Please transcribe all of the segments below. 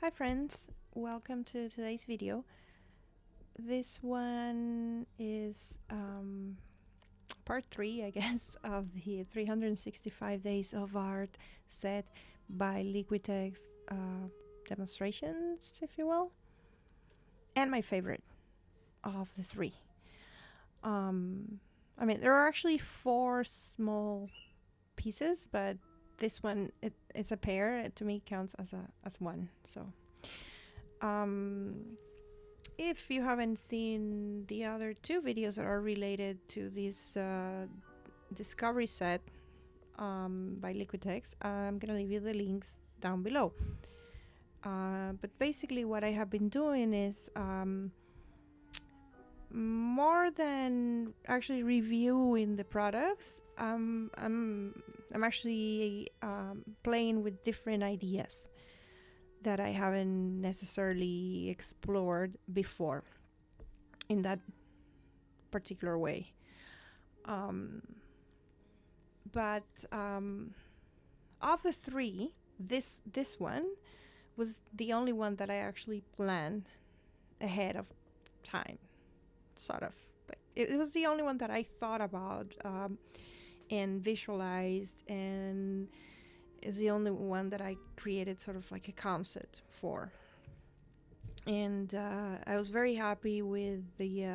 Hi friends, welcome to today's video. This one is part 3, I guess, of the 365 Days of Art set by Liquitex demonstrations, if you will, and my favorite of the 3. I mean, there are actually 4 small pieces, but this one, it's a pair. It to me counts as one. So if you haven't seen the other 2 videos that are related to this discovery set by Liquitex, I'm gonna leave you the links down below. But basically what I have been doing is more than actually reviewing the products, I'm actually playing with different ideas that I haven't necessarily explored before in that particular way. But of the 3, this one was the only one that I actually planned ahead of time, sort of. It was the only one that I thought about and visualized, and is the only one that I created sort of like a concept for. And I was very happy with the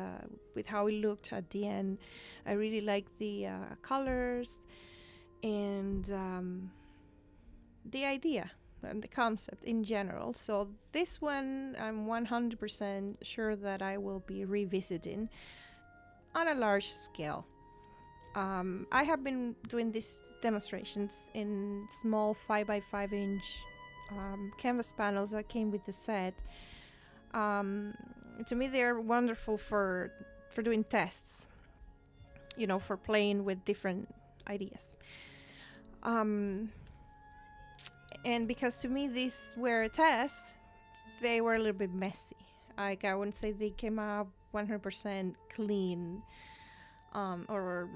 with how it looked at the end. I really liked the colors and the idea and the concept in general. So this one I'm 100% sure that I will be revisiting on a large scale. I have been doing these demonstrations in small 5x5 inch canvas panels that came with the set. To me, they're wonderful for doing tests, you know, for playing with different ideas. And because to me these were tests, they were a little bit messy. Like, I wouldn't say they came out 100% clean, or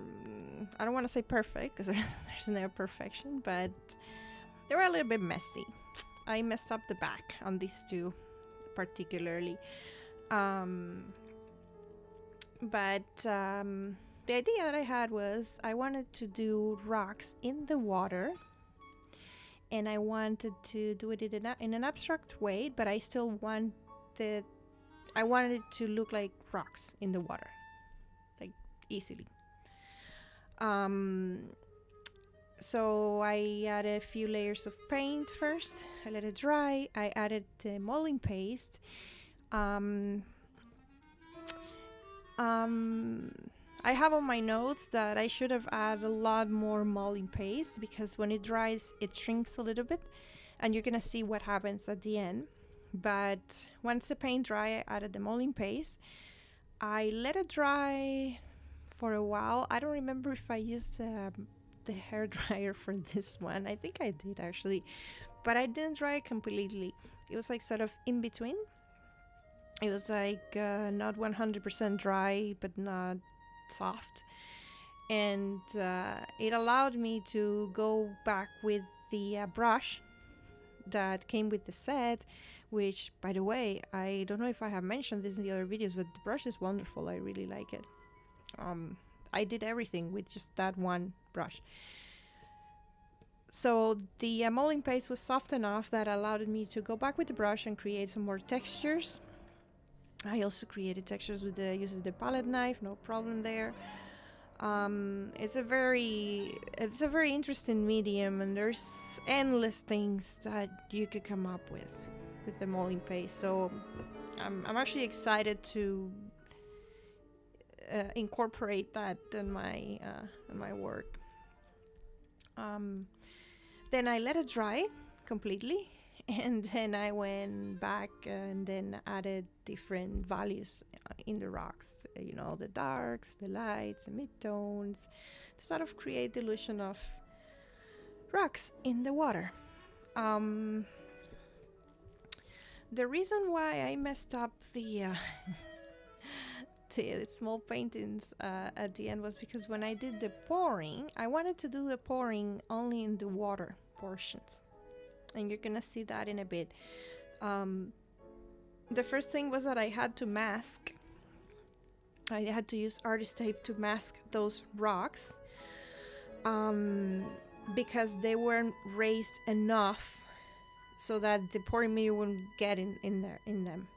I don't want to say perfect because there's no perfection, but they were a little bit messy. I messed up the back on these 2 particularly. But the idea that I had was I wanted to do rocks in the water, and I wanted to do it in an abstract way, but I still wanted it to look like rocks in the water, like easily. So I added a few layers of paint first. I let it dry. I added the molding paste. I have on my notes that I should have added a lot more molding paste, because when it dries it shrinks a little bit, and you're gonna see what happens at the end. But once the paint dry, I added the molding paste. I let it dry for a while. I don't remember if I used the hair dryer for this one. I think I did actually, but I didn't dry it completely. It was like sort of in between. It was like not 100% dry, but not soft. And it allowed me to go back with the brush that came with the set, which, by the way, I don't know if I have mentioned this in the other videos, but the brush is wonderful. I really like it. I did everything with just that one brush. So the molding paste was soft enough that allowed me to go back with the brush and create some more textures. I also created textures with the use of the palette knife, no problem there. It's a very interesting medium, and there's endless things that you could come up with the molding paste. So I'm actually excited to incorporate that in my work. Then I let it dry completely, and then I went back and then added different values in the rocks, you know, the darks, the lights, the midtones, to sort of create the illusion of rocks in the water. The reason why I messed up the the small paintings at the end was because when I did the pouring, I wanted to do the pouring only in the water portions, and you're gonna see that in a bit. Um, the first thing was that I had to mask. I had to use artist tape to mask those rocks, because they weren't raised enough so that the pouring medium wouldn't get in them.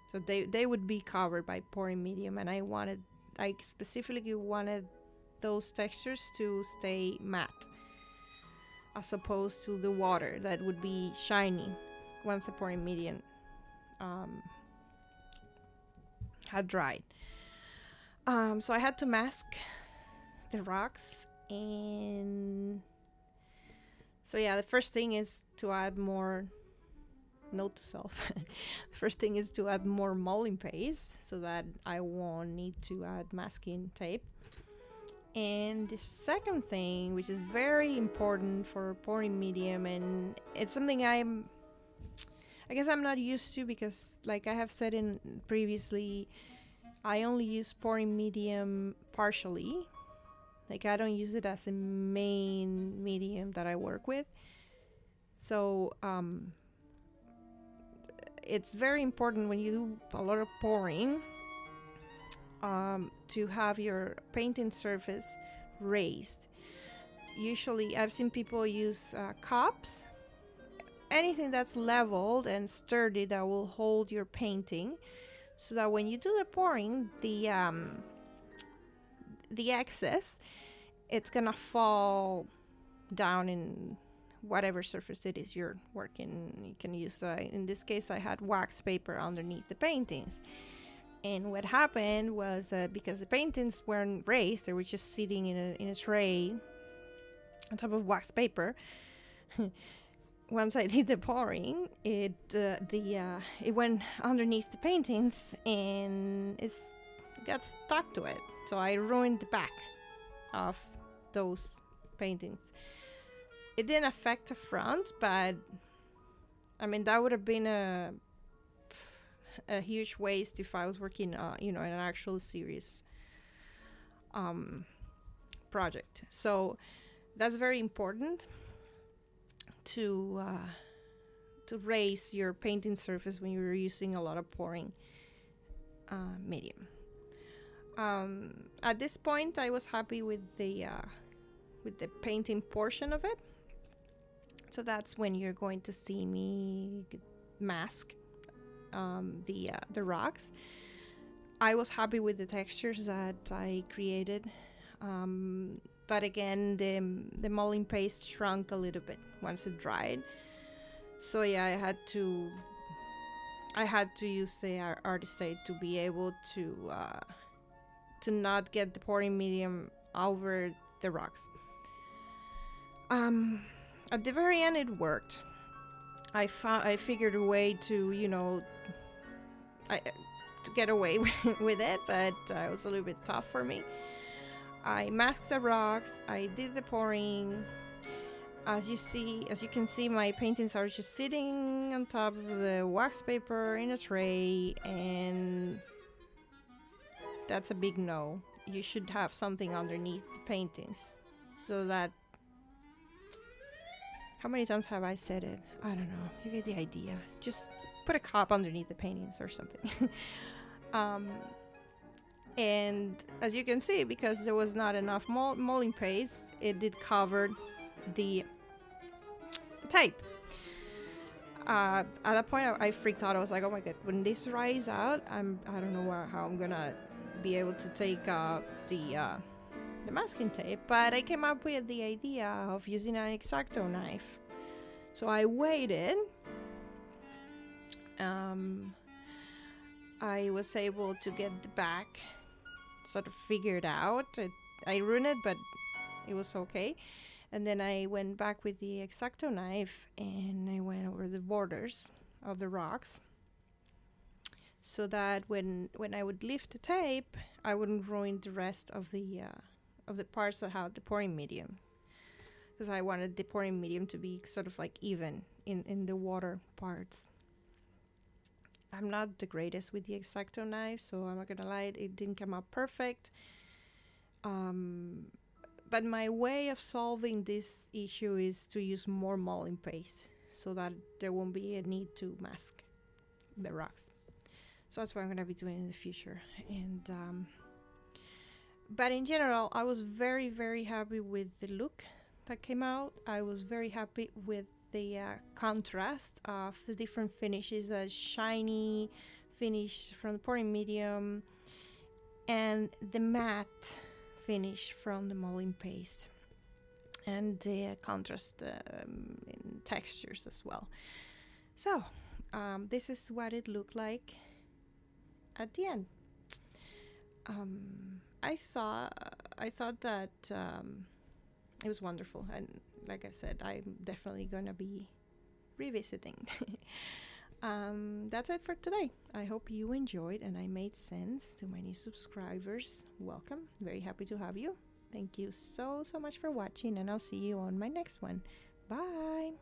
So they would be covered by pouring medium, and I specifically wanted those textures to stay matte, as opposed to the water that would be shiny once the pouring medium had dried. So I had to mask the rocks, and so yeah, the first thing is to add more. Note to self: first thing is to add more molding paste so that I won't need to add masking tape. And the second thing, which is very important for pouring medium, and it's something I guess I'm not used to, because like I have said in previously, I only use pouring medium partially. Like I don't use it as a main medium that I work with. So it's very important when you do a lot of pouring to have your painting surface raised. Usually I've seen people use cups, anything that's leveled and sturdy that will hold your painting, so that when you do the pouring, the excess, it's gonna fall down in whatever surface it is you're working. You can use, in this case, I had wax paper underneath the paintings. And what happened was, because the paintings weren't raised, they were just sitting in a tray on top of wax paper. Once I did the pouring, it went underneath the paintings, and it got stuck to it. So I ruined the back of those paintings. It didn't affect the front, but I mean that would have been a huge waste if I was working, in an actual serious project. So that's very important to raise your painting surface when you're using a lot of pouring medium. At this point, I was happy with the painting portion of it. So that's when you're going to see me mask the rocks. I was happy with the textures that I created, but again, the molding paste shrunk a little bit once it dried. So yeah, I had to use the artist tape to be able to not get the pouring medium over the rocks. At the very end, it worked. I figured a way to to get away with it, but it was a little bit tough for me. I masked the rocks. I did the pouring. As you can see, my paintings are just sitting on top of the wax paper in a tray, and that's a big no. You should have something underneath the paintings, so that. How many times have I said it? I don't know. You get the idea. Just put a cup underneath the paintings or something. And as you can see, because there was not enough molding paste, it did cover the tape. At that point, I freaked out. I was like, "Oh my god! When this dries out, I don't know how I'm gonna be able to take the masking tape." But I came up with the idea of using an X-Acto knife. So I waited. I was able to get the back sort of figured out. I ruined it, but it was okay. And then I went back with the X-Acto knife and I went over the borders of the rocks, so that when I would lift the tape, I wouldn't ruin the rest of the parts that have the pouring medium, because I wanted the pouring medium to be sort of like even in the water parts. I'm not the greatest with the X-Acto knife, so I'm not gonna lie, it didn't come out perfect. But my way of solving this issue is to use more molding paste, so that there won't be a need to mask the rocks. So that's what I'm gonna be doing in the future. And but in general, I was very, very happy with the look that came out. I was very happy with the contrast of the different finishes, a shiny finish from the pouring medium and the matte finish from the molding paste, and the contrast in textures as well. So this is what it looked like at the end. I thought that it was wonderful, and like I said, I'm definitely gonna be revisiting. That's it for today. I hope you enjoyed and I made sense. To my new subscribers, welcome. Very happy to have you. Thank you so much for watching, and I'll see you on my next one. Bye.